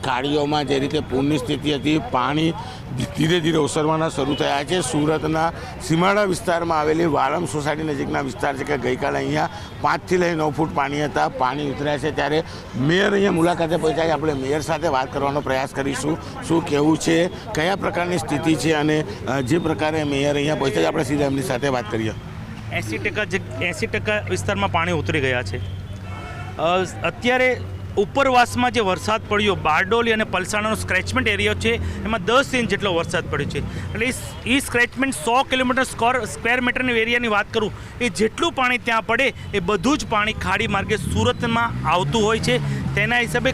ખાડીઓમાં જે રીતે પૂરની સ્થિતિ હતી, પાણી ધીરે ધીરે ઓસરવાના શરૂ થયા છે. સુરતના સીમાડા વિસ્તારમાં આવેલી વાલમ સોસાયટી નજીકના વિસ્તાર છે કે ગઈકાલે અહીંયા 5 થી લઈ 9 ફૂટ પાણી હતા. પાણી ઉતર્યા છે ત્યારે મેયર અહીંયા મુલાકાતે પહોંચ્યા છે. આપણે મેયર સાથે વાત કરવાનો પ્રયાસ કરીશું. શું કહેવું છે, કયા પ્રકારની સ્થિતિ છે અને જે પ્રકારે મેયર અહીંયા પહોંચ્યા છે, આપણે સીધા એમની સાથે વાત કરીએ. 80% વિસ્તારમાં પાણી ઉતરી ગયા છે. અત્યારે ઉપરવાસમાં જે વરસાદ પડ્યો, બારડોલી અને પલસાણાનો સ્ક્રેચમેન્ટ એરિયો છે, એમાં 10 ઇંચ જેટલો વરસાદ પડ્યો છે. એટલે એ સ્ક્રેચમેન્ટ 100 કિલોમીટર સ્ક્વેર મીટરની એરિયાની વાત કરું, એ જેટલું પાણી ત્યાં પડે એ બધું જ પાણી ખાડી માર્ગે સુરતમાં આવતું હોય છે. તેના હિસાબે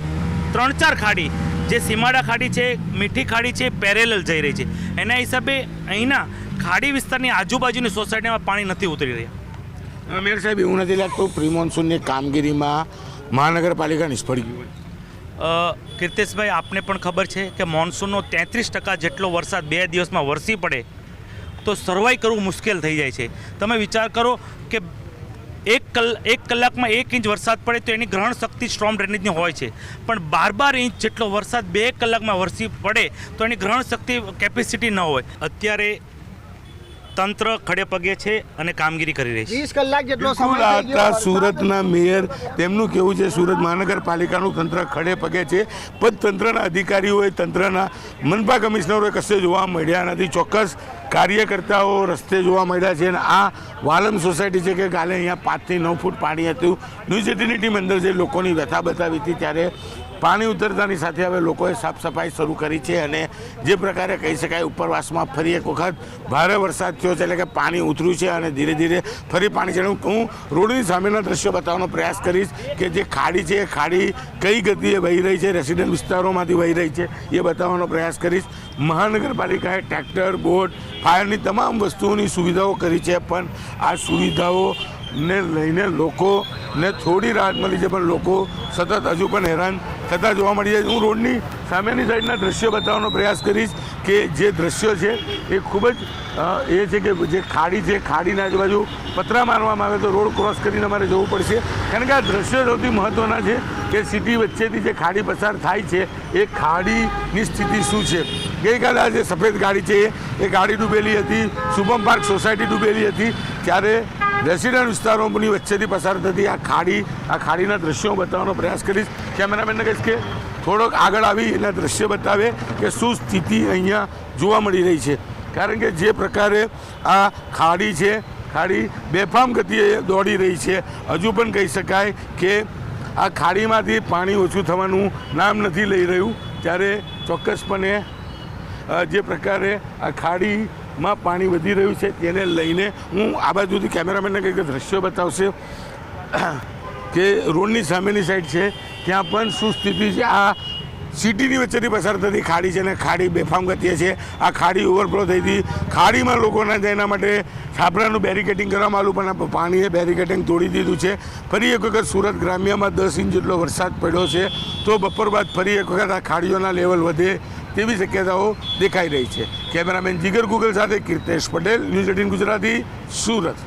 3-4 ખાડી, જે સીમાડા ખાડી છે, મીઠી ખાડી છે, પેરેલલ જઈ રહી છે. એના હિસાબે અહીંના ખાડી વિસ્તારની આજુબાજુની સોસાયટીમાં પાણી નથી ઉતરી રહ્યા. મેયર સાહેબ, એવું નથી લાગતું પ્રી મોન્સૂનની કામગીરીમાં મહાનગરપાલિકા નિષ્ફળ ગયું હોય? કીર્તેશભાઈ, આપને પણ ખબર છે કે મોન્સૂનનો 33% જેટલો વરસાદ 2 દિવસમાં વરસી પડે તો સર્વાઈ કરવું મુશ્કેલ થઈ જાય છે. તમે વિચાર કરો કે એક કલાકમાં 1 ઇંચ વરસાદ પડે તો એની ગ્રહણ શક્તિ સ્ટ્રોમ ડ્રેનેજની હોય છે, પણ 12 ઇંચ જેટલો વરસાદ 2 કલાકમાં વરસી પડે તો એની ગ્રહણ શક્તિ કેપેસિટી ન હોય. અત્યારે તંત્ર ખડે પગે છે અને કામગીરી કરી રહી છે. 20 કલાક જેટલો સમય થઈ ગયો. સુરતના મેયર, તેમનું કહેવું છે સુરત મહાનગરપાલિકાનું તંત્ર ખડે પગે છે, પણ તંત્રના અધિકારીઓએ, તંત્રના મનપા કમિશનરોએ કશે જોવા મળ્યા નથી. ચોક્કસ કાર્યકર્તાઓ રસ્તે જોવા મળ્યા છે. અને આ વાલમ સોસાયટી છે કે કાલે અહીંયા 5 થી 9 ફૂટ પાણી હતું. ન્યૂઝ 18ની ટીમ અંદર જે લોકોની વ્યથા બતાવી હતી ત્યારે પાણી ઉતરતાની સાથે હવે લોકોએ સાફ સફાઈ શરૂ કરી છે. અને જે પ્રકારે કહી શકાય, ઉપરવાસમાં ફરી એક વખત ભારે વરસાદ થયો છે, એટલે કે પાણી ઉતર્યું છે અને ધીરે ધીરે ફરી પાણી ચડ્યું. હું રોડની સામેના દ્રશ્યો બતાવવાનો પ્રયાસ કરીશ કે જે ખાડી છે, એ ખાડી કઈ ગતિએ વહી રહી છે, રેસિડેન્ટ વિસ્તારોમાંથી વહી રહી છે, એ બતાવવાનો પ્રયાસ કરીશ. મહાનગરપાલિકાએ ટ્રેક્ટર, બોટ, ફાયરની તમામ વસ્તુઓની સુવિધાઓ કરી છે, પણ આ સુવિધાઓને લઈને લોકોને થોડી રાહત મળી છે, પણ લોકો સતત હજુ પણ હેરાન થતા જોવા મળી જાય. હું રોડની સામેની સાઈડના દ્રશ્યો બતાવવાનો પ્રયાસ કરીશ કે જે દ્રશ્યો છે એ ખૂબ જ એ છે કે જે ખાડી છે, ખાડીના આજુબાજુ પતરા મારવામાં આવે તો રોડ ક્રોસ કરીને અમારે જવું પડશે. કારણ કે આ દ્રશ્યો સૌથી મહત્ત્વના છે કે સિટી વચ્ચેથી જે ખાડી પસાર થાય છે એ ખાડીની સ્થિતિ શું છે. ગઈકાલે આ જે સફેદ ગાડી છે એ ગાડી ડૂબેલી હતી, શુભમ પાર્ક સોસાયટી ડૂબેલી હતી, ત્યારે રેસિડેન્ટ વિસ્તારોની વચ્ચેથી પસાર થતી આ ખાડીના દ્રશ્યો બતાવવાનો પ્રયાસ કરીશ. કેમેરામેનને કહીશ કે થોડોક આગળ આવી એના દ્રશ્ય બતાવે કે શું સ્થિતિ અહીંયા જોવા મળી રહી છે. કારણ કે જે પ્રકારે આ ખાડી છે, ખાડી બેફામ ગતિએ દોડી રહી છે. હજુ પણ કહી શકાય કે આ ખાડીમાંથી પાણી ઓછું થવાનું નામ નથી લઈ રહ્યું. ત્યારે ચોક્કસપણે જે પ્રકારે આ ખાડીમાં પાણી વધી રહ્યું છે તેને લઈને હું આ બાજુથી કેમેરામેનને કંઈક દ્રશ્યો બતાવશે કે રોડની સામેની સાઈડ છે ત્યાં પણ શું સ્થિતિ છે. આ સિટીની વચ્ચેથી પસાર થતી ખાડી છે અને ખાડી બેફામ ગતિએ છે. આ ખાડી ઓવરફ્લો થઈ હતી, ખાડીમાં લોકો ના જાય એના માટે છાપરાનું બેરિકેડિંગ કરવામાં આવ્યું, પણ પાણીએ બેરિકેડિંગ તોડી દીધું છે. ફરી એક વખત સુરત ગ્રામ્યમાં 10 ઇંચ જેટલો વરસાદ પડ્યો છે, તો બપોર બાદ ફરી એક વખત આ ખાડીઓના લેવલ વધે તેવી શક્યતાઓ દેખાઈ રહી છે. કેમેરામેન જીગર ગુગલ સાથે કીર્તેશ પટેલ, ન્યૂઝ 18 ગુજરાતી, સુરત.